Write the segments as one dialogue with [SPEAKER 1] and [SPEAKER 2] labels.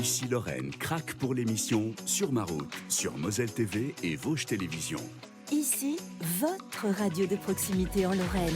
[SPEAKER 1] Ici Lorraine craque pour l'émission Sur ma route, sur Moselle TV et Vosges Télévisions.
[SPEAKER 2] Ici, votre radio de proximité en Lorraine.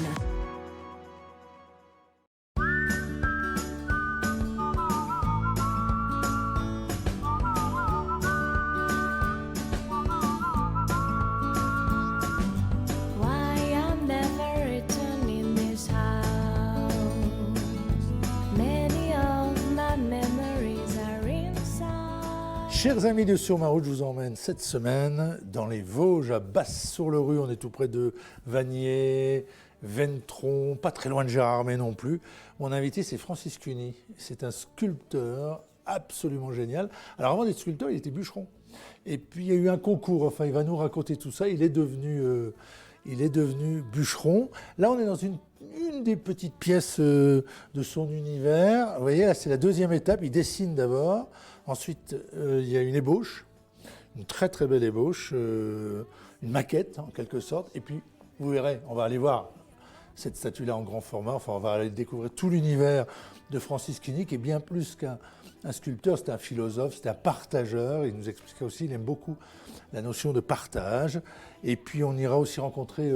[SPEAKER 3] Chers amis de Sur ma route, je vous emmène cette semaine dans les Vosges, à Basse-sur-le-Rue. On est tout près de Vanier, Ventron, pas très loin de Gérardmer non plus. Mon invité, c'est Francis Cuny. C'est un sculpteur absolument génial. Alors avant d'être sculpteur, il était bûcheron. Et puis il y a eu un concours, enfin il va nous raconter tout ça. Il est devenu bûcheron. Là, on est dans une des petites pièces de son univers. Vous voyez, là, c'est la deuxième étape. Il dessine d'abord. Ensuite, il y a une ébauche, une très très belle ébauche, une maquette en quelque sorte. Et puis, vous verrez, on va aller voir cette statue-là en grand format. Enfin, on va aller découvrir tout l'univers de Francis Cuny, qui est bien plus qu'un sculpteur. C'est un philosophe, c'est un partageur. Il nous expliquera aussi, il aime beaucoup la notion de partage. Et puis, on ira aussi rencontrer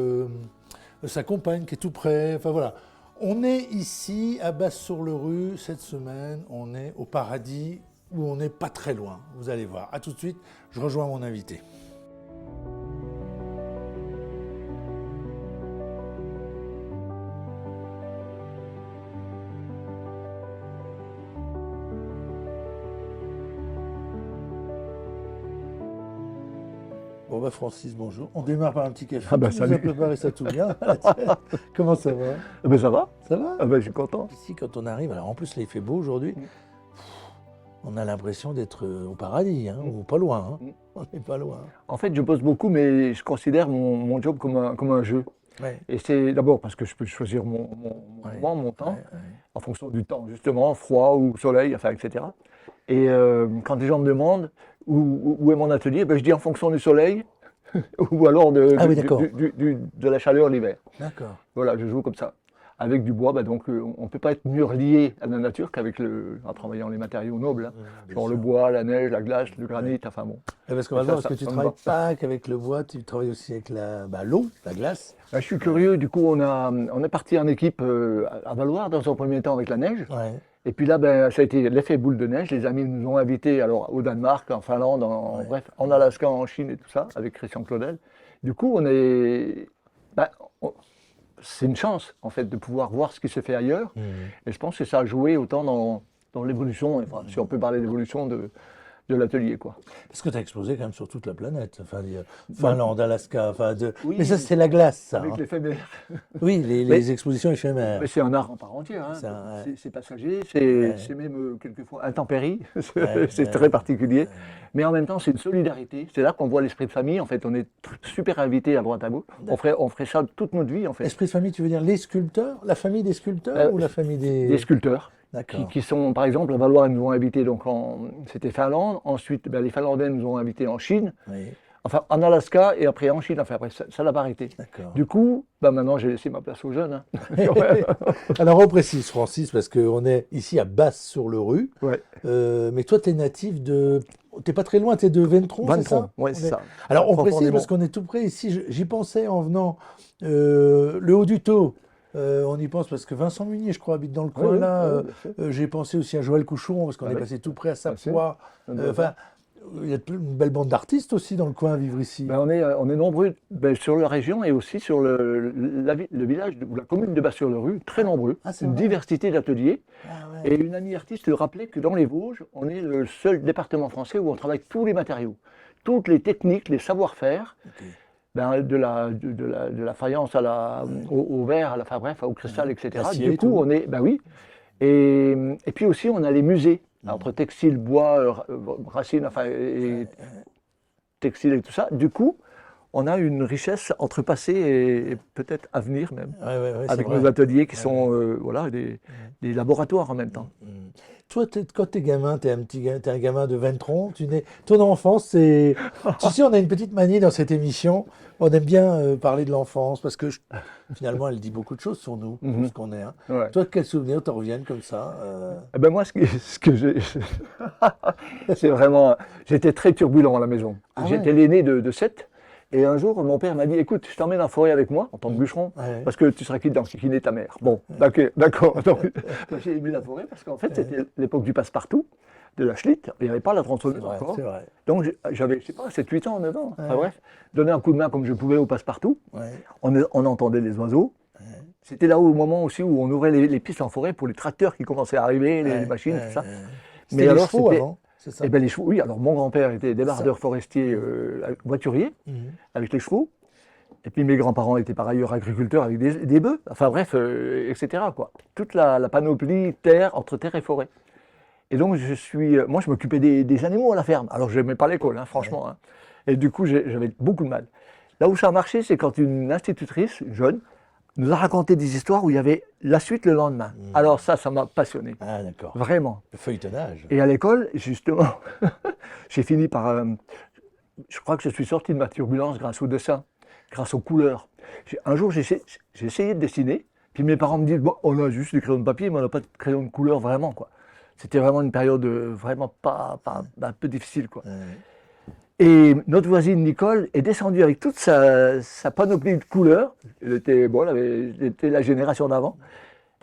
[SPEAKER 3] sa compagne qui est tout près. Enfin, voilà. On est ici, à Basse-sur-le-Rue, cette semaine. On est au Paradis, où on n'est pas très loin, vous allez voir. A tout de suite, je rejoins mon invité. Bon bah Francis, bonjour. On démarre par un petit café.
[SPEAKER 4] Ah bah
[SPEAKER 3] tu
[SPEAKER 4] salut.
[SPEAKER 3] nous as préparé ça tout bien. Comment ça va?
[SPEAKER 4] Ben ça va.
[SPEAKER 3] Ça va?
[SPEAKER 4] Ah ben je suis content.
[SPEAKER 3] Ici, quand on arrive, alors en plus là il fait beau aujourd'hui, on a l'impression d'être au paradis, hein, ou pas loin. Hein. On n'est pas loin.
[SPEAKER 4] En fait, je bosse beaucoup, mais je considère mon job comme un jeu.
[SPEAKER 3] Ouais.
[SPEAKER 4] Et c'est d'abord parce que je peux choisir mon moment, mon temps, en fonction du temps, justement, froid ou soleil, enfin, etc. Et quand les gens me demandent où est mon atelier, ben, je dis en fonction du soleil ou alors de la chaleur l'hiver.
[SPEAKER 3] D'accord.
[SPEAKER 4] Voilà, je joue comme ça. Avec du bois, bah donc on ne peut pas être mieux lié à la nature en travaillant les matériaux nobles. Hein. Genre le bois, la neige, la glace, le granit, enfin bon.
[SPEAKER 3] Et parce qu'on va voir, parce que tu ne travailles pas qu'avec le bois, tu travailles aussi avec l'eau, la glace.
[SPEAKER 4] Bah, je suis curieux, du coup on est parti en équipe à Valoir dans un premier temps avec la neige.
[SPEAKER 3] Ouais.
[SPEAKER 4] Et puis là, ben, ça a été l'effet boule de neige. Les amis nous ont invités alors, au Danemark, en Finlande, bref, en Alaska, en Chine et tout ça, avec Christian Claudel. Du coup, c'est une chance, en fait, de pouvoir voir ce qui se fait ailleurs. Et je pense que ça a joué autant dans l'évolution, enfin, si on peut parler d'évolution de l'atelier, quoi.
[SPEAKER 3] Parce que tu as exposé quand même sur toute la planète. Enfin, Finlande, Alaska, enfin,
[SPEAKER 4] oui,
[SPEAKER 3] mais ça, c'est la glace, ça.
[SPEAKER 4] Avec
[SPEAKER 3] hein.
[SPEAKER 4] l'éphémère.
[SPEAKER 3] Oui, les expositions éphémères.
[SPEAKER 4] Mais c'est un art en part entière. Hein. C'est passager, c'est même quelquefois intempérie. C'est très particulier. Mais en même temps, c'est une solidarité. C'est là qu'on voit l'esprit de famille. En fait, on est super invités à droite à gauche. On ferait ça toute notre vie, en fait.
[SPEAKER 3] Esprit de famille, tu veux dire les sculpteurs? La famille des sculpteurs ou la famille des
[SPEAKER 4] sculpteurs. Qui sont, par exemple, à Valois, ils nous ont invités, donc c'était Finlande. Ensuite, les Finlandais nous ont invités en Chine. Oui. Enfin, en Alaska et après en Chine. Enfin, après, ça n'a pas arrêté. Du coup, maintenant, j'ai laissé ma place aux jeunes. Hein.
[SPEAKER 3] Alors, on précise, Francis, parce qu'on est ici à Basse-sur-le-Rue.
[SPEAKER 4] Ouais.
[SPEAKER 3] Mais toi, tu es natif de... T'es pas très loin, tu es de Ventron, c'est ça?
[SPEAKER 4] Oui, c'est ça.
[SPEAKER 3] Alors, on précise, parce qu'on est tout près ici. J'y pensais en venant le Haut-du-Taux. On y pense parce que Vincent Munier, je crois, habite dans le coin là. J'ai pensé aussi à Joël Couchon parce qu'on est passé tout près à Sapois. Enfin, il y a une belle bande d'artistes aussi dans le coin à vivre ici.
[SPEAKER 4] On est nombreux sur la région et aussi sur le village ou la commune de Basse-sur-le-Rue, très nombreux. Une diversité d'ateliers. Et une amie artiste rappelait que dans les Vosges, on est le seul département français où on travaille tous les matériaux, toutes les techniques, les savoir-faire. De la faïence au verre, au cristal, etc. Du coup, on est, et puis aussi, on a les musées, entre textile, bois, racines, et textile et tout ça. Du coup, on a une richesse entre passé et peut-être avenir même,
[SPEAKER 3] Ouais,
[SPEAKER 4] avec
[SPEAKER 3] c'est
[SPEAKER 4] nos
[SPEAKER 3] vrai.
[SPEAKER 4] ateliers qui sont voilà, des laboratoires en même temps.
[SPEAKER 3] Toi, quand t'es gamin, t'es un gamin de Ventron, ton enfance, c'est... Tu sais, on a une petite manie dans cette émission, on aime bien parler de l'enfance, parce que finalement, elle dit beaucoup de choses sur nous, sur ce qu'on est. Hein.
[SPEAKER 4] Ouais.
[SPEAKER 3] Toi, quels souvenirs te reviennent comme ça
[SPEAKER 4] Eh ben moi, ce que j'ai, c'est vraiment, j'étais très turbulent à la maison.
[SPEAKER 3] Ah
[SPEAKER 4] J'étais
[SPEAKER 3] ouais.
[SPEAKER 4] l'aîné de 7. Et un jour, mon père m'a dit, écoute, je t'emmène en forêt avec moi, en tant que bûcheron,
[SPEAKER 3] Ouais.
[SPEAKER 4] parce que tu seras quitte d'enquiquiner ta mère. Bon, d'accord. Donc, j'ai aimé la forêt, parce qu'en fait, c'était l'époque du passe-partout, de la Schlitt. Il n'y avait pas la tronçonneuse encore.
[SPEAKER 3] C'est vrai.
[SPEAKER 4] Donc, j'avais, je sais pas, 7, 8 ans, 9 ans. Enfin bref, donner un coup de main comme je pouvais au passe-partout.
[SPEAKER 3] Ouais.
[SPEAKER 4] On entendait les oiseaux. C'était là au moment aussi où on ouvrait les pistes en forêt pour les tracteurs qui commençaient à arriver, les machines, tout ça.
[SPEAKER 3] C'était les chevaux avant, c'est ça?
[SPEAKER 4] Eh ben, les chevaux, oui. Alors mon grand-père était débardeur forestier, voiturier, avec les chevaux. Et puis mes grands-parents étaient par ailleurs agriculteurs avec des bœufs. Enfin bref, etc. quoi. Toute la panoplie entre terre et forêt. Et donc moi je m'occupais des animaux à la ferme. Alors je n'aimais pas l'école, hein, franchement. Hein. Et du coup j'avais beaucoup de mal. Là où ça a marché, c'est quand une institutrice, jeune, nous a raconté des histoires où il y avait la suite le lendemain. Alors ça m'a passionné.
[SPEAKER 3] Ah d'accord.
[SPEAKER 4] Vraiment.
[SPEAKER 3] Le feuilletonnage.
[SPEAKER 4] Et à l'école, justement, j'ai fini par... je crois que je suis sorti de ma turbulence grâce au dessin, grâce aux couleurs. Un jour, j'ai essayé de dessiner, puis mes parents me disent, bon, on a juste des crayons de papier, mais on n'a pas de crayons de couleur vraiment, quoi. C'était vraiment une période vraiment un peu difficile, quoi. Et notre voisine Nicole est descendue avec toute sa panoplie de couleurs. Elle était la génération d'avant.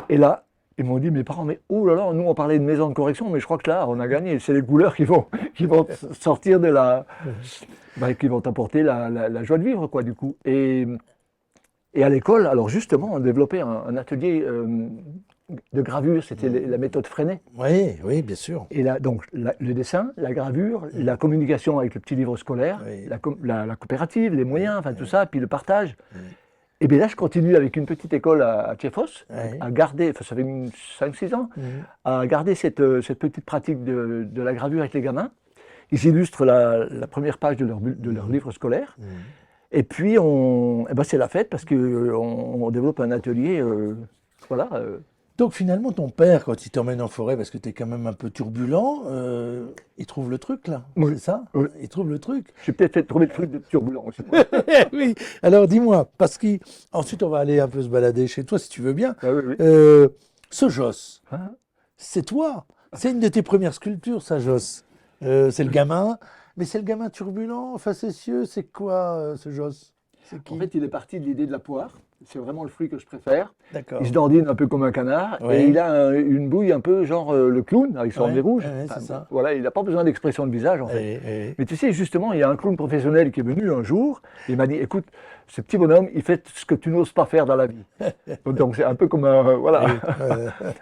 [SPEAKER 4] Et là, ils m'ont dit, mes parents, mais oh là là, nous on parlait de maison de correction, mais je crois que là, on a gagné. C'est les couleurs qui vont sortir de qui vont apporter la joie de vivre, quoi, du coup. Et à l'école, alors justement, on développait un atelier de gravure, c'était la méthode Freinet.
[SPEAKER 3] Oui, bien sûr.
[SPEAKER 4] Et là, donc, le dessin, la gravure, la communication avec le petit livre scolaire, la coopérative, les moyens, enfin tout ça, puis le partage. Et bien là, je continue avec une petite école à Tchefos, à garder, enfin ça fait 5-6 ans, à garder cette petite pratique de la gravure avec les gamins. Ils illustrent la première page de leur livre scolaire. Et puis, c'est la fête parce qu'on développe un atelier, voilà.
[SPEAKER 3] Donc finalement, ton père, quand il t'emmène en forêt, parce que tu es quand même un peu turbulent, il trouve le truc là,
[SPEAKER 4] Oui.
[SPEAKER 3] c'est ça?
[SPEAKER 4] Oui.
[SPEAKER 3] Il trouve le truc.
[SPEAKER 4] J'ai peut-être trouvé le truc de turbulent aussi.
[SPEAKER 3] Oui, alors dis-moi, parce qu'ensuite on va aller un peu se balader chez toi si tu veux bien.
[SPEAKER 4] Ah oui.
[SPEAKER 3] Ce Josse,
[SPEAKER 4] Hein?
[SPEAKER 3] c'est toi, c'est une de tes premières sculptures, ça Josse. C'est le gamin, mais c'est le gamin turbulent, facétieux, c'est quoi ce Josse? C'est qui?
[SPEAKER 4] En fait, il est parti de l'idée de la poire. C'est vraiment le fruit que je préfère.
[SPEAKER 3] D'accord.
[SPEAKER 4] Il se dandine un peu comme un canard
[SPEAKER 3] Ouais.
[SPEAKER 4] et il a une bouille un peu genre le clown avec son
[SPEAKER 3] Ouais,
[SPEAKER 4] nez rouge.
[SPEAKER 3] ouais, c'est ça.
[SPEAKER 4] Voilà, il n'a pas besoin d'expression de visage en fait.
[SPEAKER 3] Et-
[SPEAKER 4] Mais tu sais, justement, il y a un clown professionnel qui est venu un jour, il m'a dit, écoute, ce petit bonhomme, il fait ce que tu n'oses pas faire dans la vie. Donc c'est un peu comme un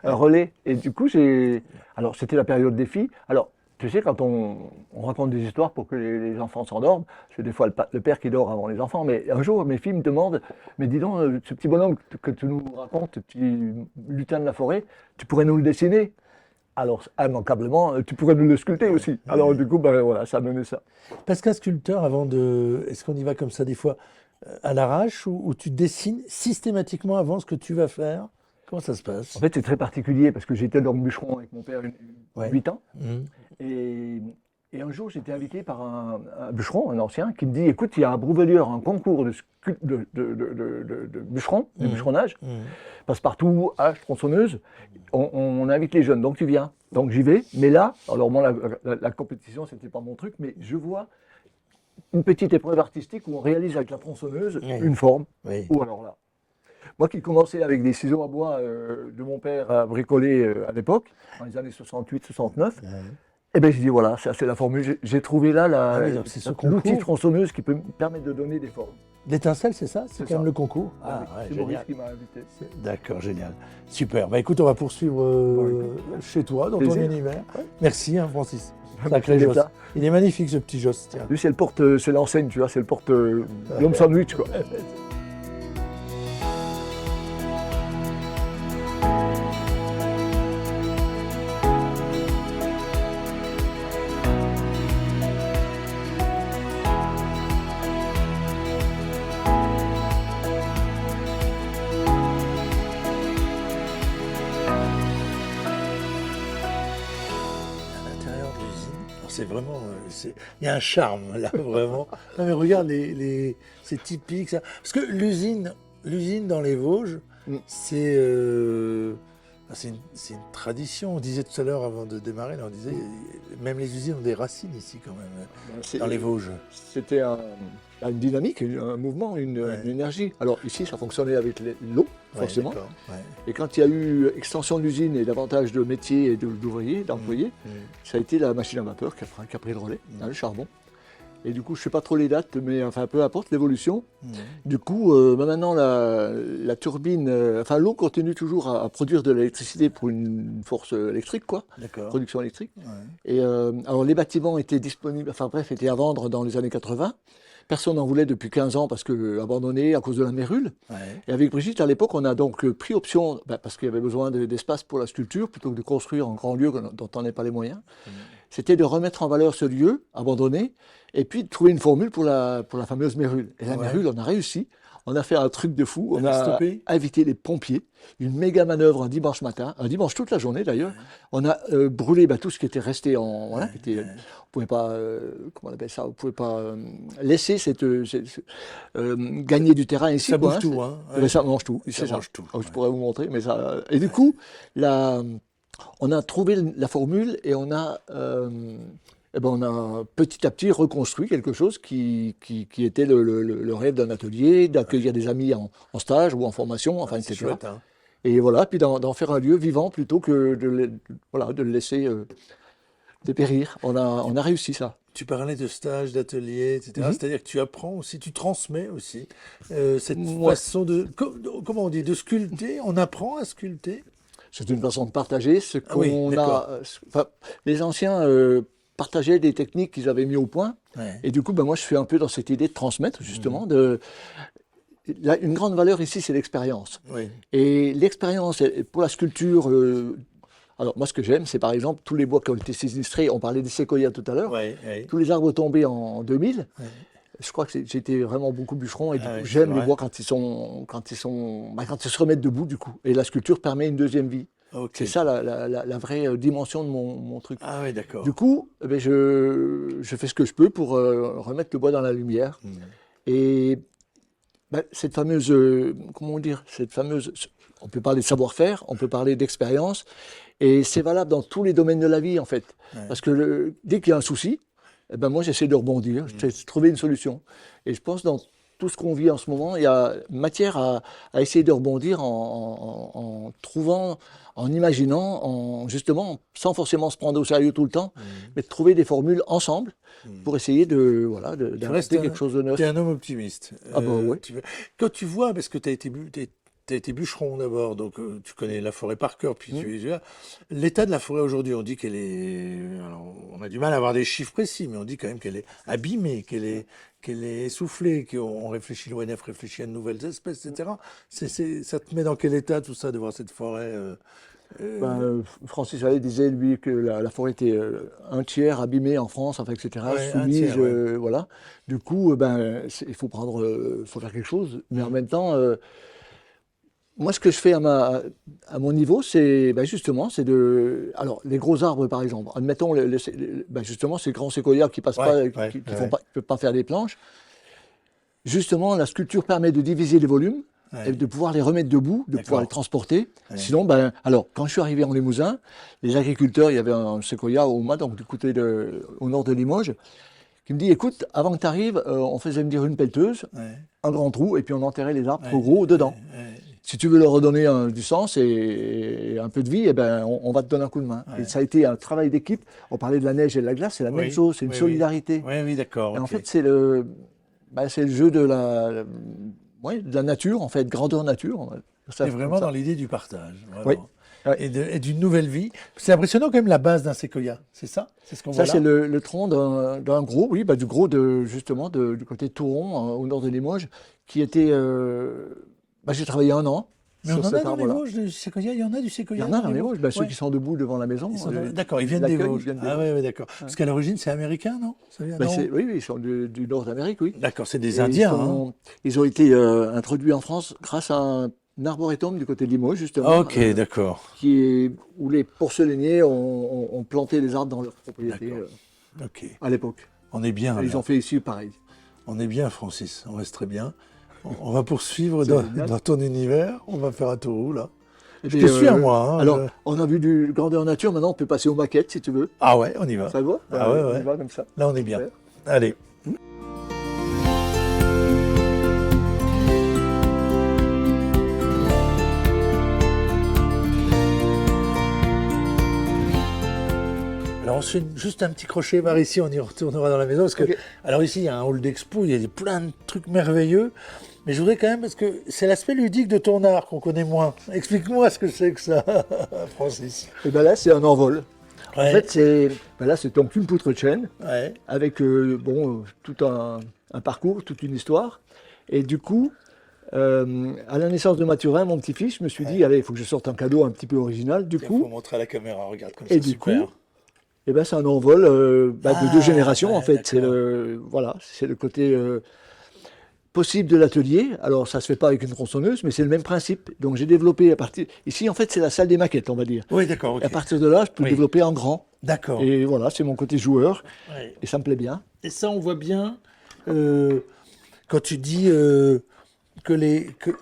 [SPEAKER 4] relais. Et du coup, alors c'était la période des filles. Alors, tu sais, quand on raconte des histoires pour que les enfants s'endorment, c'est des fois le père qui dort avant les enfants, mais un jour, mes filles me demandent, mais dis donc, ce petit bonhomme que tu nous racontes, ce petit lutin de la forêt, tu pourrais nous le dessiner? Alors, immanquablement, tu pourrais nous le sculpter aussi. Alors, du coup, voilà, ça a mené ça.
[SPEAKER 3] Parce qu'un sculpteur, est-ce qu'on y va comme ça des fois à l'arrache ou tu dessines systématiquement avant ce que tu vas faire? Comment ça se passe?
[SPEAKER 4] En fait, c'est très particulier parce que j'étais dans le bûcheron avec mon père 8 ans. Et un jour, j'étais invité par un bûcheron, un ancien, qui me dit, écoute, il y a à Brouvelure un concours de bûcheron, de bûcheronnage, passe-partout, hache, tronçonneuse. On invite les jeunes, donc tu viens. Donc j'y vais. Mais là, alors moi, la compétition, c'était pas mon truc, mais je vois une petite épreuve artistique où on réalise avec la tronçonneuse une forme.
[SPEAKER 3] Oui.
[SPEAKER 4] Ou alors là. Moi qui commençais avec des ciseaux à bois de mon père à bricoler à l'époque, dans les années 68-69, et bien j'ai dit voilà, ça c'est la formule. J'ai trouvé là
[SPEAKER 3] donc c'est ce
[SPEAKER 4] l'outil
[SPEAKER 3] concours.
[SPEAKER 4] tronçonneuse qui peut me permettre de donner des formes.
[SPEAKER 3] L'étincelle, c'est ça? C'est
[SPEAKER 4] C'est
[SPEAKER 3] quand même
[SPEAKER 4] ça.
[SPEAKER 3] le concours?
[SPEAKER 4] C'est
[SPEAKER 3] génial.
[SPEAKER 4] Maurice qui m'a invité.
[SPEAKER 3] D'accord, génial. Super. Bah écoute, on va poursuivre chez toi, dans ton
[SPEAKER 4] Plaisir.
[SPEAKER 3] univers. Merci, hein, Francis.
[SPEAKER 4] Merci
[SPEAKER 3] Sacré
[SPEAKER 4] d'être
[SPEAKER 3] Josse.
[SPEAKER 4] là.
[SPEAKER 3] Il est magnifique ce petit Josse, tiens.
[SPEAKER 4] Lui c'est l'enseigne, tu vois, c'est le porte l'homme sandwich quoi.
[SPEAKER 3] C'est vraiment, il y a un charme là, vraiment. Non mais regarde, c'est typique ça. Parce que l'usine dans les Vosges, c'est une tradition. On disait tout à l'heure avant de démarrer, là, on disait, même les usines ont des racines ici quand même, dans les Vosges.
[SPEAKER 4] C'était une dynamique, un mouvement, une énergie. Alors ici, ça fonctionnait avec l'eau, forcément. Et quand il y a eu extension de l'usine et davantage de métiers et d'ouvriers, d'employés, ça a été la machine à vapeur qui a pris le relais, le charbon. Et du coup, je ne sais pas trop les dates, mais enfin, peu importe l'évolution. Du coup, maintenant, la turbine, l'eau continue toujours à produire de l'électricité pour une force électrique, quoi. Production électrique. Et alors, les bâtiments étaient disponibles, étaient à vendre dans les années 80. Personne n'en voulait depuis 15 ans parce que abandonné à cause de la mérule. Et avec Brigitte, à l'époque, on a donc pris option, parce qu'il y avait besoin d'espace pour la sculpture, plutôt que de construire un grand lieu dont on n'avait pas les moyens. C'était de remettre en valeur ce lieu abandonné et puis de trouver une formule pour la fameuse mérule. Et la mérule, on a réussi. On a fait un truc de fou. On a invité les pompiers, une méga manœuvre un dimanche matin, un dimanche toute la journée d'ailleurs. On a brûlé tout ce qui était resté on pouvait pas, comment on appelle ça, on pouvait pas laisser gagner du terrain ici.
[SPEAKER 3] Ça bouge tout, hein.
[SPEAKER 4] Ça mange tout.
[SPEAKER 3] Ça mange tout.
[SPEAKER 4] Je pourrais vous montrer, mais ça. Et du coup, on a trouvé la formule et on a petit à petit reconstruit quelque chose qui était le rêve d'un atelier, d'accueillir des amis en stage ou en formation, etc.
[SPEAKER 3] Chouette, hein.
[SPEAKER 4] Et voilà, puis d'en faire un lieu vivant plutôt que de le laisser dépérir. On a réussi ça.
[SPEAKER 3] Tu parlais de stages, d'ateliers, etc. C'est-à-dire que tu apprends aussi, tu transmets aussi cette façon comment on dit, de sculpter. On apprend à sculpter.
[SPEAKER 4] C'est une façon de partager ce qu'on a. Les anciens partageaient des techniques qu'ils avaient mis au point. Et du coup, moi, je suis un peu dans cette idée de transmettre, justement. Une grande valeur ici, c'est l'expérience. Et l'expérience, pour la sculpture, alors moi, ce que j'aime, c'est par exemple tous les bois qui ont été sinistrés. On parlait des séquoias tout à l'heure. Tous les arbres tombés en 2000. Je crois que j'étais vraiment beaucoup bûcheron et du coup, j'aime les bois quand ils se remettent debout, du coup. Et la sculpture permet une deuxième vie. C'est ça la vraie dimension de mon truc.
[SPEAKER 3] Ah oui, d'accord.
[SPEAKER 4] Du coup, je fais ce que je peux pour remettre le bois dans la lumière. Et cette fameuse, on peut parler de savoir-faire, on peut parler d'expérience, et c'est valable dans tous les domaines de la vie, en fait. Parce que dès qu'il y a un souci, moi, j'essaie de rebondir, j'essaie de trouver une solution. Et je pense dans tout ce qu'on vit en ce moment, il y a matière à essayer de rebondir en trouvant, en imaginant, justement, sans forcément se prendre au sérieux tout le temps, mais de trouver des formules ensemble pour essayer d'inventer quelque chose de neuf.
[SPEAKER 3] Tu es un homme optimiste.
[SPEAKER 4] Oui.
[SPEAKER 3] Quand tu vois, parce que tu as été bûcheron d'abord, donc tu connais la forêt par cœur, puis l'état de la forêt aujourd'hui, on dit qu'elle est... Alors, on a du mal à avoir des chiffres précis, mais on dit quand même qu'elle est abîmée, qu'elle est essoufflée, qu'on réfléchit, l'ONF réfléchit à de nouvelles espèces, etc. Ça te met dans quel état tout ça, de voir cette forêt
[SPEAKER 4] Francis Allais disait, lui, que la forêt était un tiers abîmée en France, etc., soumise, voilà. Du coup, il faut faire quelque chose, mais en même temps... Moi, ce que je fais à mon niveau, c'est justement, alors les gros arbres, par exemple. Admettons justement ces grands séquoias qui passent pas, qui peuvent pas faire des planches. Justement, la sculpture permet de diviser les volumes et de pouvoir les remettre debout, de pouvoir les transporter. Sinon, alors quand je suis arrivé en Limousin, les agriculteurs, il y avait un séquoia au Mât, donc du côté au nord de Limoges, qui me dit, écoute, avant que tu arrives, on faisait me dire une pelleteuse, un grand trou, et puis on enterrait les arbres trop gros dedans. Si tu veux leur redonner du sens et un peu de vie, on va te donner un coup de main. Et ça a été un travail d'équipe. On parlait de la neige et de la glace, c'est la même chose, c'est une solidarité.
[SPEAKER 3] Oui, d'accord.
[SPEAKER 4] Et en fait, c'est le jeu de la nature, en fait, grandeur nature.
[SPEAKER 3] C'est vraiment dans l'idée du partage. Vraiment. Et d'une nouvelle vie. C'est impressionnant quand même la base d'un séquoia, c'est ça? C'est ce qu'on voit là.
[SPEAKER 4] Ça, c'est le tronc d'un gros, du gros justement du côté de Touron, au nord de Limoges, qui était... j'ai travaillé 1 an.
[SPEAKER 3] Mais on en a dans les Vosges du séquoia, il y en a du séquoia.
[SPEAKER 4] Il y en a dans les Vosges, ceux qui sont debout devant la maison.
[SPEAKER 3] D'accord, ils viennent des Vosges. Oui, d'accord. Parce qu'à l'origine, c'est américain, non?
[SPEAKER 4] Oui, ils sont du nord d'Amérique, oui.
[SPEAKER 3] D'accord, c'est des Indiens.
[SPEAKER 4] Ils ont été introduits en France grâce à un arboretum du côté de Limoges, justement.
[SPEAKER 3] Ok, d'accord.
[SPEAKER 4] Où les porcelainiers ont planté les arbres dans leur propriété.
[SPEAKER 3] Ok.
[SPEAKER 4] à l'époque.
[SPEAKER 3] On est bien.
[SPEAKER 4] Ils
[SPEAKER 3] là.
[SPEAKER 4] ont fait ici pareil.
[SPEAKER 3] On est bien, Francis. On reste très bien. On va poursuivre
[SPEAKER 4] C'est génial.
[SPEAKER 3] dans ton univers. On va faire un tour là.
[SPEAKER 4] Et
[SPEAKER 3] Je
[SPEAKER 4] puis,
[SPEAKER 3] te suis à moi. Hein,
[SPEAKER 4] alors, on a vu du grandeur nature, maintenant on peut passer aux maquettes si tu veux.
[SPEAKER 3] Ah ouais, on y va.
[SPEAKER 4] Ça va?
[SPEAKER 3] Ah ouais,
[SPEAKER 4] On
[SPEAKER 3] ouais.
[SPEAKER 4] y va comme ça.
[SPEAKER 3] Là, on est bien.
[SPEAKER 4] Super.
[SPEAKER 3] Allez. Alors on se fait juste un petit crochet par ici, on y retournera dans la maison. Parce que,
[SPEAKER 4] Ok.
[SPEAKER 3] alors ici, il y a un hall d'expo, il y a plein de trucs merveilleux. Mais je voudrais quand même, parce que c'est l'aspect ludique de ton art qu'on connaît moins. Explique-moi ce que c'est que ça, Francis.
[SPEAKER 4] Et ben là, c'est un envol.
[SPEAKER 3] Ouais.
[SPEAKER 4] En fait, là, c'est donc une poutre de chêne
[SPEAKER 3] Ouais.
[SPEAKER 4] avec tout un parcours, toute une histoire. Et du coup, à la naissance de Mathurin, mon petit-fils, je me suis dit, allez, il faut que je sorte un cadeau un petit peu original. Du
[SPEAKER 3] Il faut
[SPEAKER 4] coup,
[SPEAKER 3] montrer à la caméra, regarde comme
[SPEAKER 4] et
[SPEAKER 3] ça,
[SPEAKER 4] du
[SPEAKER 3] super.
[SPEAKER 4] coup, eh ben, c'est un envol de deux générations,
[SPEAKER 3] ouais,
[SPEAKER 4] en fait. C'est le côté possible de l'atelier. Alors, ça se fait pas avec une tronçonneuse, mais c'est le même principe. Donc, j'ai développé à partir... Ici, en fait, c'est la salle des maquettes, on va dire.
[SPEAKER 3] Oui, d'accord, ok.
[SPEAKER 4] Et à partir de là, je peux
[SPEAKER 3] Oui.
[SPEAKER 4] développer en grand.
[SPEAKER 3] D'accord.
[SPEAKER 4] Et voilà, c'est mon côté joueur.
[SPEAKER 3] Ouais.
[SPEAKER 4] Et ça me plaît bien.
[SPEAKER 3] Et ça, on voit bien quand tu dis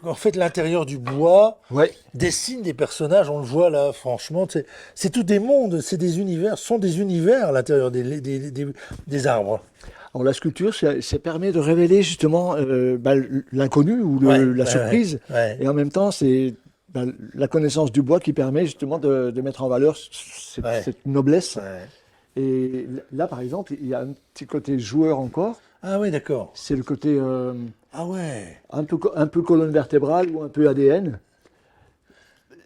[SPEAKER 3] en fait, l'intérieur du bois
[SPEAKER 4] Ouais.
[SPEAKER 3] dessine des personnages. On le voit là, franchement, c'est tout des mondes, c'est des univers, sont des univers à l'intérieur des arbres.
[SPEAKER 4] Alors, la sculpture, ça permet de révéler justement l'inconnu ou la surprise.
[SPEAKER 3] Ouais.
[SPEAKER 4] Et en même temps, c'est la connaissance du bois qui permet justement de mettre en valeur cette noblesse.
[SPEAKER 3] Ouais.
[SPEAKER 4] Et là, par exemple, il y a un petit côté joueur encore.
[SPEAKER 3] Ah oui, d'accord.
[SPEAKER 4] C'est le côté
[SPEAKER 3] Ah ouais.
[SPEAKER 4] un peu colonne vertébrale ou un peu ADN.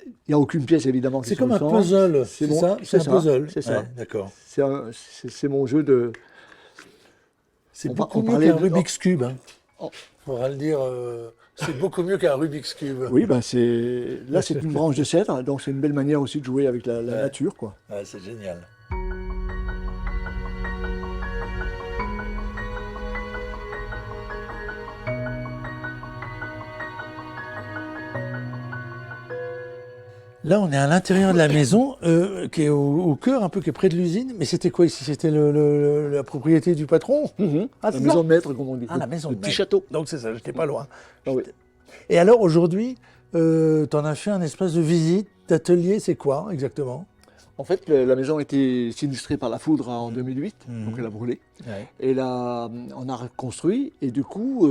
[SPEAKER 4] Il n'y a aucune pièce, évidemment, qui
[SPEAKER 3] C'est
[SPEAKER 4] se
[SPEAKER 3] comme un
[SPEAKER 4] ressemble.
[SPEAKER 3] puzzle, c'est ça? C'est un
[SPEAKER 4] ça,
[SPEAKER 3] puzzle.
[SPEAKER 4] C'est ça.
[SPEAKER 3] Ouais, d'accord.
[SPEAKER 4] C'est mon jeu de...
[SPEAKER 3] C'est
[SPEAKER 4] On
[SPEAKER 3] beaucoup mieux
[SPEAKER 4] parlait
[SPEAKER 3] qu'un
[SPEAKER 4] de-
[SPEAKER 3] Rubik's Cube. Hein.
[SPEAKER 4] Oh.
[SPEAKER 3] Faudra le dire. C'est beaucoup mieux qu'un Rubik's Cube.
[SPEAKER 4] Oui, là, c'est une branche de cèdre, donc c'est une belle manière aussi de jouer avec la nature, quoi.
[SPEAKER 3] Ouais, c'est génial. Là, on est à l'intérieur de la maison, qui est au cœur, un peu, qui est près de l'usine. Mais c'était quoi ici? C'était la propriété du patron? Ah,
[SPEAKER 4] La
[SPEAKER 3] c'est
[SPEAKER 4] maison
[SPEAKER 3] ça
[SPEAKER 4] de maître, comme on dit.
[SPEAKER 3] Ah, la maison
[SPEAKER 4] Le
[SPEAKER 3] de
[SPEAKER 4] petit
[SPEAKER 3] maître.
[SPEAKER 4] château.
[SPEAKER 3] Donc c'est ça, j'étais pas loin.
[SPEAKER 4] Ah oui.
[SPEAKER 3] Et alors, aujourd'hui, t'en as fait un espace de visite, d'atelier, c'est quoi exactement?
[SPEAKER 4] En fait, la maison a été sinistrée par la foudre en 2008, donc elle a brûlé.
[SPEAKER 3] Ouais.
[SPEAKER 4] Et là, on a reconstruit. Et du coup,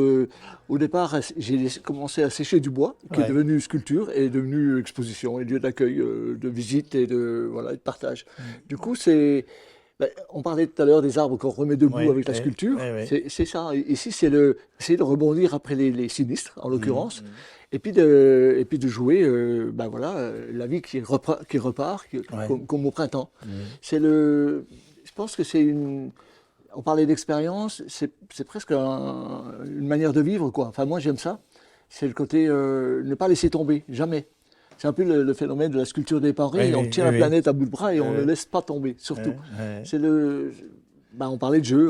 [SPEAKER 4] au départ, j'ai commencé à sécher du bois, qui
[SPEAKER 3] Ouais.
[SPEAKER 4] est devenu sculpture et est devenu exposition et lieu d'accueil, de visite et de partage. Du coup, on parlait tout à l'heure des arbres qu'on remet debout
[SPEAKER 3] Ouais,
[SPEAKER 4] avec la
[SPEAKER 3] ouais,
[SPEAKER 4] sculpture.
[SPEAKER 3] ouais, ouais.
[SPEAKER 4] C'est ça. Ici, c'est essayer de rebondir après les sinistres, en l'occurrence. Et puis de jouer la vie qui repart
[SPEAKER 3] Ouais.
[SPEAKER 4] comme au printemps. Je pense que on parlait d'expérience, c'est presque une manière de vivre, quoi. Enfin, moi, j'aime ça. C'est le côté ne pas laisser tomber, jamais. C'est un peu le phénomène de la sculpture des Paris.
[SPEAKER 3] Oui,
[SPEAKER 4] On
[SPEAKER 3] oui,
[SPEAKER 4] tient
[SPEAKER 3] oui,
[SPEAKER 4] la
[SPEAKER 3] oui.
[SPEAKER 4] planète à bout de bras et on
[SPEAKER 3] Oui.
[SPEAKER 4] ne laisse pas tomber, surtout.
[SPEAKER 3] Ouais.
[SPEAKER 4] C'est on parlait de jeu,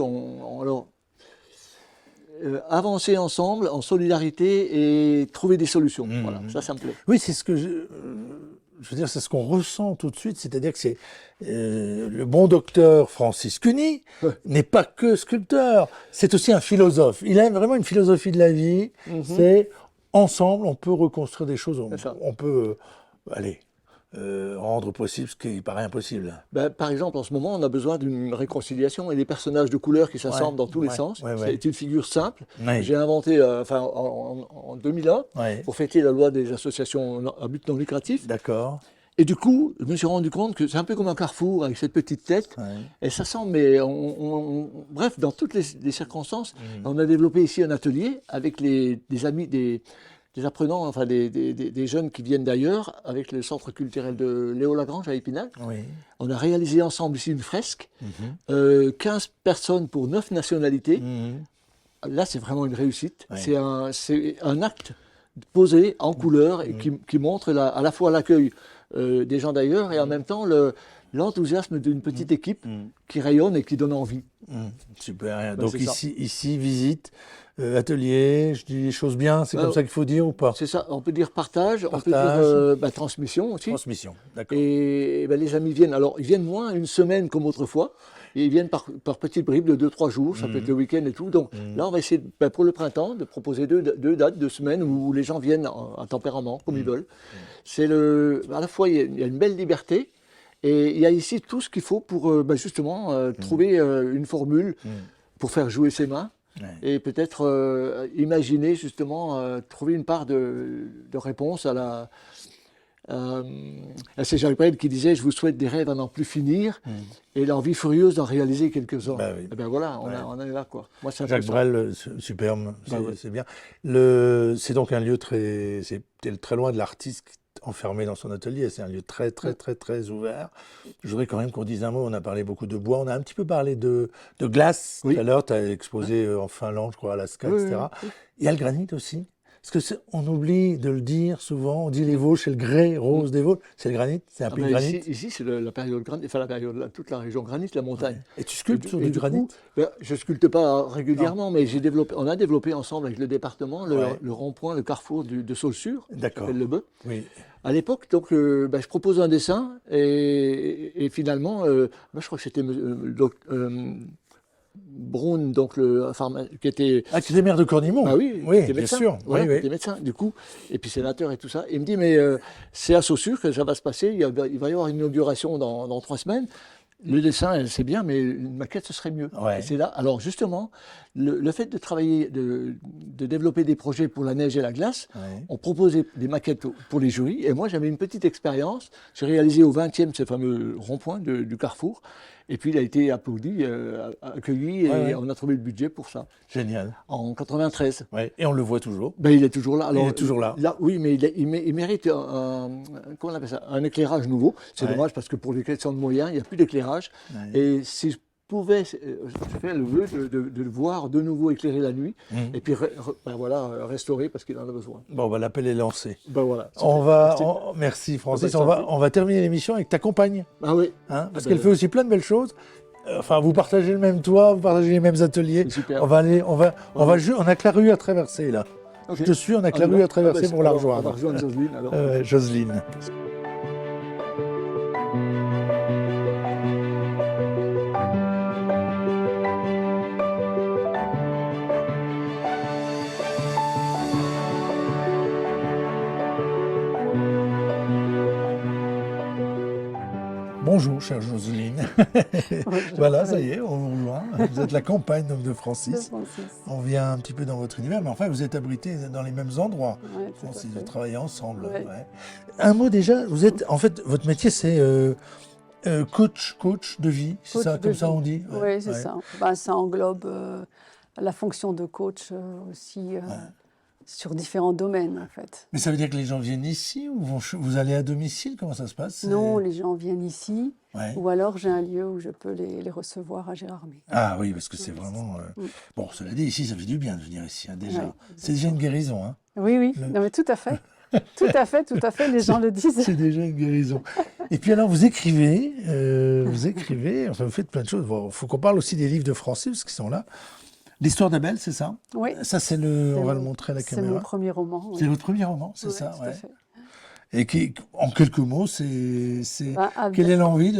[SPEAKER 4] avancer ensemble en solidarité et trouver des solutions. Voilà, ça me plaît.
[SPEAKER 3] Oui, c'est ce que je veux dire, c'est ce qu'on ressent tout de suite, c'est-à-dire que c'est le bon docteur Francis Cuny n'est pas que sculpteur, c'est aussi un philosophe. Il a vraiment une philosophie de la vie. C'est ensemble, on peut reconstruire des choses,
[SPEAKER 4] C'est ça.
[SPEAKER 3] on peut rendre possible ce qui paraît impossible.
[SPEAKER 4] Par exemple, en ce moment, on a besoin d'une réconciliation et des personnages de couleurs qui s'assemblent dans tous les sens.
[SPEAKER 3] ouais.
[SPEAKER 4] C'est une figure simple.
[SPEAKER 3] Ouais.
[SPEAKER 4] J'ai inventé en 2001
[SPEAKER 3] Ouais.
[SPEAKER 4] pour fêter la loi des associations à but non lucratif.
[SPEAKER 3] D'accord.
[SPEAKER 4] Et du coup, je me suis rendu compte que c'est un peu comme un carrefour avec cette petite tête.
[SPEAKER 3] Ouais.
[SPEAKER 4] Et ça sent, mais bref, dans toutes les circonstances, on a développé ici un atelier avec des amis, des apprenants, enfin des jeunes qui viennent d'ailleurs, avec le centre culturel de Léo Lagrange à Épinal.
[SPEAKER 3] Oui.
[SPEAKER 4] On a réalisé ensemble ici une fresque, 15 personnes pour 9 nationalités. Là, c'est vraiment une réussite.
[SPEAKER 3] Ouais.
[SPEAKER 4] C'est un acte posé en couleur et qui montre à la fois l'accueil des gens d'ailleurs et en même temps l'enthousiasme d'une petite équipe qui rayonne et qui donne envie.
[SPEAKER 3] Super.
[SPEAKER 4] Ben,
[SPEAKER 3] Donc
[SPEAKER 4] c'est ça.
[SPEAKER 3] ici, visite, atelier, je dis les choses bien, c'est comme ça qu'il faut dire ou pas?
[SPEAKER 4] C'est ça, on peut dire partage, on peut
[SPEAKER 3] Partage.
[SPEAKER 4] dire transmission aussi.
[SPEAKER 3] Transmission, d'accord.
[SPEAKER 4] Et les amis viennent. Alors, ils viennent moins une semaine comme autrefois. Et ils viennent par petites bribes de 2-3 jours, ça peut être le week-end et tout. Donc là, on va essayer, pour le printemps, de proposer deux dates, 2 semaines où les gens viennent à tempérament, comme ils veulent. À la fois, il y a une belle liberté, et il y a ici tout ce qu'il faut pour justement trouver une formule pour faire jouer ses mains. Et peut-être imaginer justement, trouver une part de réponse à c'est Jacques Brel qui disait « Je vous souhaite des rêves à n'en plus finir et l'envie furieuse d'en réaliser quelques-uns ».
[SPEAKER 3] Bah oui.
[SPEAKER 4] Et ben voilà, on en est là, quoi. Moi, c'est
[SPEAKER 3] Jacques Brel, superbe, c'est bien. C'est donc un lieu c'est très loin de l'artiste enfermé dans son atelier, c'est un lieu très, très, très, très ouvert. Je voudrais quand même qu'on dise un mot, on a parlé beaucoup de bois, on a un petit peu parlé de glace tout à l'heure, tu as exposé en Finlande, je crois, à Alaska, etc. Il y a le granit aussi. Parce qu'on oublie de le dire souvent, on dit les Vosges, c'est le grès rose des Vosges, c'est le granit, c'est un pays de granit.
[SPEAKER 4] Ici c'est la période granit, enfin toute la région granit, la montagne.
[SPEAKER 3] Et tu sculptes sur du granit?
[SPEAKER 4] Je ne sculpte pas régulièrement, mais on a développé ensemble avec le département le rond-point, le carrefour de Saulsure, qui s'appelle Le Bœuf.
[SPEAKER 3] Oui.
[SPEAKER 4] À l'époque, donc, je propose un dessin et finalement, je crois que c'était Braun, donc qui était...
[SPEAKER 3] Ah, tu étais maire de Cornimont?
[SPEAKER 4] Ah oui,
[SPEAKER 3] bien sûr.
[SPEAKER 4] Voilà,
[SPEAKER 3] oui.
[SPEAKER 4] était médecin, du coup, et puis sénateur et tout ça. Il me dit, mais c'est à Saussure que ça va se passer, il va y avoir une inauguration dans 3 semaines. Le dessin, c'est bien, mais une maquette, ce serait mieux.
[SPEAKER 3] Ouais.
[SPEAKER 4] Et c'est là. Alors justement, le fait de travailler, de développer des projets pour la neige et la glace, on proposait des maquettes pour les jurys. Et moi, j'avais une petite expérience. J'ai réalisé au 20e ce fameux rond-point du Carrefour. Et puis, il a été applaudi, accueilli, et on a trouvé le budget pour ça.
[SPEAKER 3] Génial.
[SPEAKER 4] En 93.
[SPEAKER 3] Ouais. Et on le voit toujours.
[SPEAKER 4] Ben, il est toujours là. Alors,
[SPEAKER 3] il est toujours là.
[SPEAKER 4] Oui, mais il mérite comment on appelle ça, un éclairage nouveau. C'est dommage parce que pour les questions de moyens, il n'y a plus d'éclairage. Et si je pouvais, je fais le vœu de le voir de nouveau éclairer la nuit et puis restaurer parce qu'il en a besoin.
[SPEAKER 3] Bon, l'appel est lancé.
[SPEAKER 4] Ben voilà.
[SPEAKER 3] Merci Francis. On va terminer l'émission avec ta compagne.
[SPEAKER 4] Ah oui.
[SPEAKER 3] Parce qu'elle fait aussi plein de belles choses. Enfin, vous partagez le même toit, vous partagez les mêmes ateliers.
[SPEAKER 4] Super.
[SPEAKER 3] On a que la rue à traverser là. Okay. Je te suis, on a que la rue à traverser pour la rejoindre.
[SPEAKER 4] On va rejoindre Jocelyne alors.
[SPEAKER 3] Jocelyne. Bonjour, chère Jocelyne. Voilà, ça y est, on vous rejoint. Vous êtes la compagne donc, de Francis. On vient un petit peu dans votre univers, mais enfin, vous êtes abrités dans les mêmes endroits.
[SPEAKER 5] Ouais,
[SPEAKER 3] Francis, vous travaillez ensemble.
[SPEAKER 5] Ouais.
[SPEAKER 3] Ouais. Un mot déjà, en fait, votre métier, c'est coach de vie, c'est ça, comme ça on dit?
[SPEAKER 5] Oui, c'est ça. Ça englobe la fonction de coach aussi. Sur différents domaines, en fait.
[SPEAKER 3] Mais ça veut dire que les gens viennent ici ou vous allez à domicile? Comment ça se passe?
[SPEAKER 5] Non, les gens viennent ici, ou alors j'ai un lieu où je peux les recevoir à Gérardmer.
[SPEAKER 3] Ah oui, parce que c'est vraiment... Bon, cela dit, ici, ça fait du bien de venir ici, déjà. Ouais, c'est déjà une guérison. Hein.
[SPEAKER 5] Oui. Non, mais tout à fait. Tout à fait, les gens le disent.
[SPEAKER 3] C'est déjà une guérison. Et puis alors, vous écrivez, enfin, vous faites plein de choses. Il faut qu'on parle aussi des livres de Francis, parce qu'ils sont là. L'histoire d'Abel, c'est ça? Oui. Ça, on va le montrer à la caméra.
[SPEAKER 5] C'est mon premier roman.
[SPEAKER 3] C'est votre premier roman, c'est ça?
[SPEAKER 5] Tout à fait.
[SPEAKER 3] Et en quelques mots, quelle est l'envie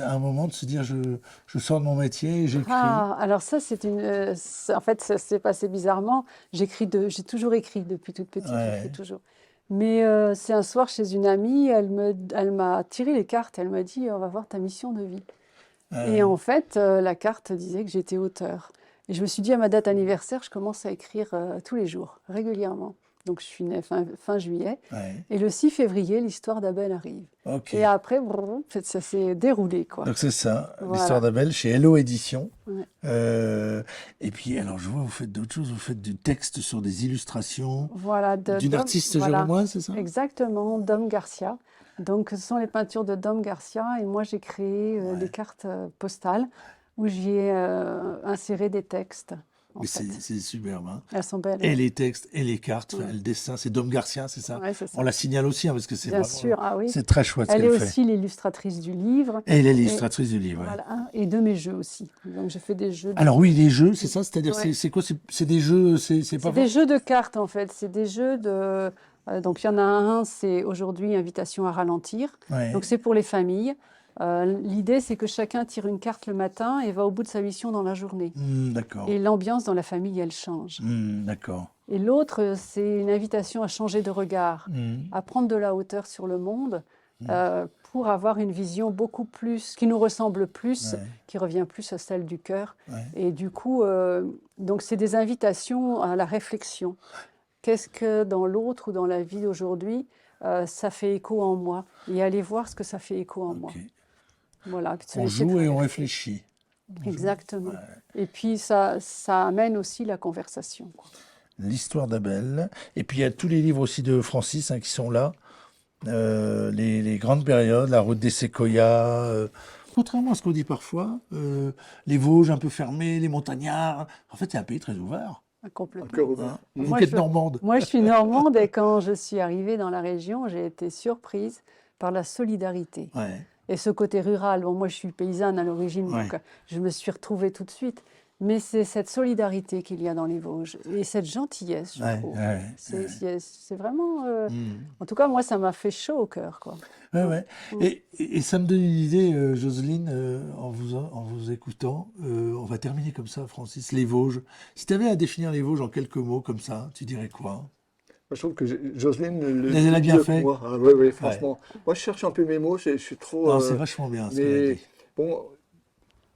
[SPEAKER 3] à un moment de se dire je sors de mon métier et j'écris?
[SPEAKER 5] Alors ça, en fait, ça s'est passé bizarrement. J'ai toujours écrit depuis toute petite, j'écris toujours. Mais c'est un soir chez une amie, elle m'a tiré les cartes, elle m'a dit on va voir ta mission de vie. Et en fait, la carte disait que j'étais auteur. Et je me suis dit, à ma date anniversaire, je commence à écrire tous les jours, régulièrement. Donc, je suis née fin juillet. Et le 6 février, l'histoire d'Abel arrive. Okay. Et après, ça s'est déroulé, quoi.
[SPEAKER 3] Donc, c'est ça, l'histoire d'Abel chez Hello Édition. Et puis, alors, je vois, vous faites d'autres choses. Vous faites du texte sur des illustrations d'une artiste génomoise, c'est ça?
[SPEAKER 5] Exactement, Dom Garcia. Donc, ce sont les peintures de Dom Garcia. Et moi, j'ai créé des cartes postales où j'y ai inséré des textes.
[SPEAKER 3] Mais c'est superbe. Hein.
[SPEAKER 5] Elles sont belles.
[SPEAKER 3] Et les textes, et les cartes, le dessin, c'est Dom Garcia, c'est ça?
[SPEAKER 5] C'est ça.
[SPEAKER 3] On la signale aussi, parce que c'est
[SPEAKER 5] bien sûr,
[SPEAKER 3] c'est très chouette ce qu'elle fait.
[SPEAKER 5] Elle est aussi l'illustratrice du livre.
[SPEAKER 3] Et elle est l'illustratrice du livre,
[SPEAKER 5] voilà, et de mes jeux aussi. Donc je fais des jeux.
[SPEAKER 3] Alors oui, les jeux, c'est ça? C'est-à-dire, c'est quoi? C'est des jeux, c'est pas...
[SPEAKER 5] des jeux de cartes, en fait. C'est des jeux de... donc il y en a un, c'est aujourd'hui Invitation à ralentir. Donc c'est pour les familles. L'idée, c'est que chacun tire une carte le matin et va au bout de sa mission dans la journée.
[SPEAKER 3] D'accord.
[SPEAKER 5] Et l'ambiance dans la famille, elle change.
[SPEAKER 3] D'accord.
[SPEAKER 5] Et l'autre, c'est une invitation à changer de regard, à prendre de la hauteur sur le monde pour avoir une vision beaucoup plus, qui nous ressemble plus, qui revient plus à celle du cœur. Et du coup, donc c'est des invitations à la réflexion. Qu'est-ce que dans l'autre ou dans la vie d'aujourd'hui, ça fait écho en moi? Et aller voir ce que ça fait écho en moi. Voilà,
[SPEAKER 3] On joue et on réfléchit.
[SPEAKER 5] Exactement. Et puis ça amène aussi la conversation, quoi.
[SPEAKER 3] L'histoire d'Abel. Et puis il y a tous les livres aussi de Francis qui sont là. Les grandes périodes, la route des séquoias. Contrairement à ce qu'on dit parfois, les Vosges un peu fermés, les montagnards. En fait, c'est un pays très ouvert.
[SPEAKER 5] Complètement.
[SPEAKER 3] Vous qui êtes normande.
[SPEAKER 5] Moi, je suis normande et quand je suis arrivée dans la région, j'ai été surprise par la solidarité. Et ce côté rural. Bon, moi, je suis paysanne à l'origine, donc je me suis retrouvée tout de suite. Mais c'est cette solidarité qu'il y a dans les Vosges et cette gentillesse, je trouve. C'est vraiment... En tout cas, moi, ça m'a fait chaud au cœur, quoi. Et
[SPEAKER 3] ça me donne une idée, Jocelyne, en vous écoutant. On va terminer comme ça, Francis, les Vosges. Si tu avais à définir les Vosges en quelques mots comme ça, tu dirais quoi?
[SPEAKER 4] Je trouve que Jocelyne
[SPEAKER 3] elle a bien fait.
[SPEAKER 4] Moi. Oui, franchement. Moi, je cherche un peu mes mots, je suis trop...
[SPEAKER 3] Non, c'est vachement bien ce qu'elle a dit.
[SPEAKER 4] Bon,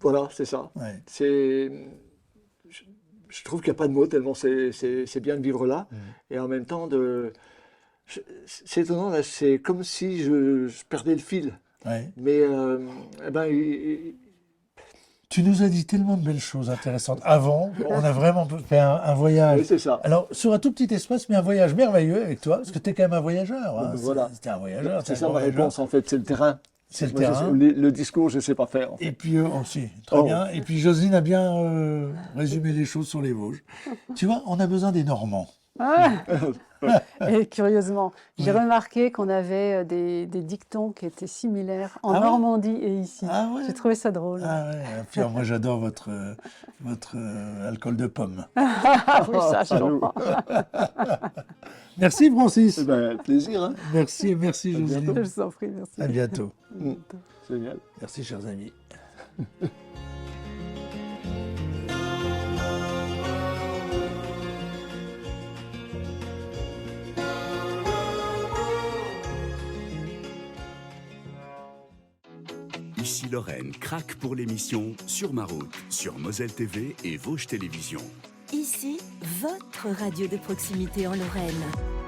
[SPEAKER 4] voilà, c'est ça. Je trouve qu'il n'y a pas de mots, tellement c'est bien de vivre là. Et en même temps, c'est étonnant, là, c'est comme si je perdais le fil. Mais,
[SPEAKER 3] tu nous as dit tellement de belles choses intéressantes. Avant, on a vraiment fait un voyage.
[SPEAKER 4] Oui, c'est ça.
[SPEAKER 3] Alors, sur un tout petit espace, mais un voyage merveilleux avec toi, parce que tu es quand même un voyageur. Hein.
[SPEAKER 4] Voilà.
[SPEAKER 3] C'était un voyageur.
[SPEAKER 4] C'est ça ma réponse, en fait, c'est le terrain.
[SPEAKER 3] C'est le terrain.
[SPEAKER 4] Le discours, je ne sais pas faire. En fait.
[SPEAKER 3] Et puis aussi, très bien. Et puis Jocelyne a bien résumé les choses sur les Vosges. Tu vois, on a besoin des Normands.
[SPEAKER 5] Et curieusement, j'ai remarqué qu'on avait des dictons qui étaient similaires en Normandie et ici. J'ai trouvé ça drôle.
[SPEAKER 3] Puis, moi, j'adore votre alcool de pomme.
[SPEAKER 5] Oui, ça, je comprends.
[SPEAKER 3] Merci, Francis.
[SPEAKER 4] Plaisir. Hein.
[SPEAKER 3] Merci, Jocelyne.
[SPEAKER 5] Je vous en prie, merci.
[SPEAKER 3] À bientôt.
[SPEAKER 4] Génial.
[SPEAKER 3] Merci, chers amis.
[SPEAKER 1] Ici Lorraine craque pour l'émission Sur ma route, sur Moselle TV et Vosges Télévisions.
[SPEAKER 2] Ici, votre radio de proximité en Lorraine.